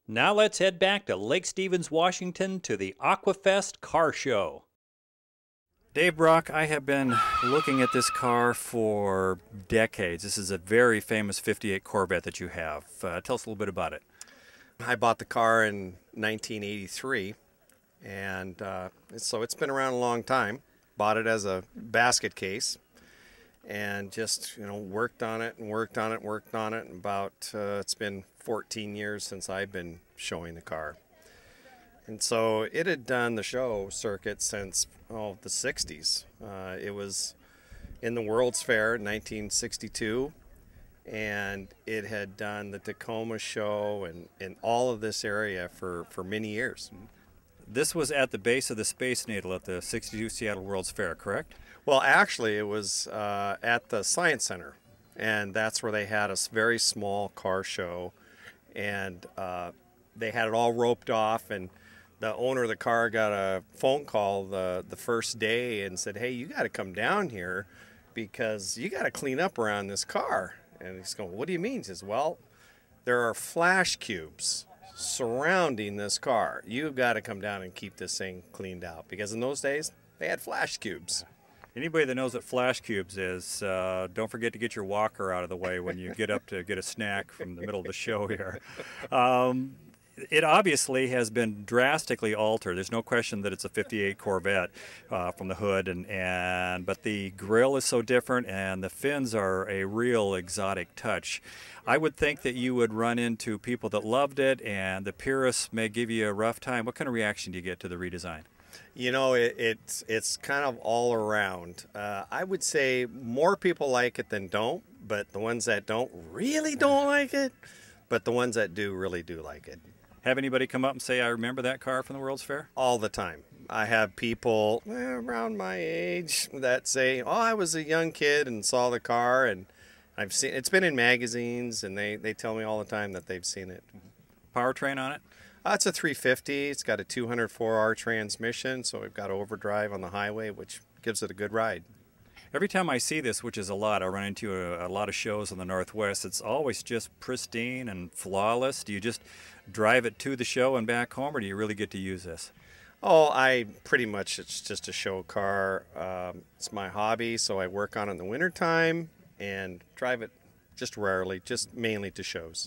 Now let's head back to Lake Stevens, Washington to the Aquafest Car Show. Dave Brock, I have been looking at this car for decades. This is a very famous 58 Corvette that you have. Tell us a little bit about it. I bought the car in 1983, and so it's been around a long time. Bought it as a basket case, and just worked on it and worked on it and worked on it. And about it's been 14 years since I've been showing the car. And so it had done the show circuit since the 60s. It was in the World's Fair in 1962, and it had done the Tacoma show and in all of this area for many years. This was at the base of the Space Needle at the 62 Seattle World's Fair, correct? Well, actually, it was at the Science Center, and that's where they had a very small car show, and they had it all roped off, and the owner of the car got a phone call the first day and said, "Hey, you got to come down here because you got to clean up around this car." And he's going, "What do you mean?" He says, "Well, there are flash cubes surrounding this car. You've got to come down and keep this thing cleaned out," because in those days they had flash cubes. Anybody that knows what flash cubes is, don't forget to get your walker out of the way when you get up to get a snack from the middle of the show here. It obviously has been drastically altered. There's no question that it's a 58 Corvette from the hood, but the grille is so different, and the fins are a real exotic touch. I would think that you would run into people that loved it, and the purists may give you a rough time. What kind of reaction do you get to the redesign? It's kind of all around. I would say more people like it than don't, but the ones that don't really don't like it, but the ones that do really do like it. Have anybody come up and say, "I remember that car from the World's Fair"? All the time. I have people around my age that say, "Oh, I was a young kid and saw the car, and I've seen it's been in magazines," and they tell me all the time that they've seen it." Powertrain on it? It's a 350. It's got a 204R transmission, so we've got overdrive on the highway, which gives it a good ride. Every time I see this, which is a lot, I run into a lot of shows in the Northwest, it's always just pristine and flawless. Do you just drive it to the show and back home, or do you really get to use this? Oh, it's just a show car. It's my hobby, so I work on it in the wintertime and drive it just rarely, just mainly to shows.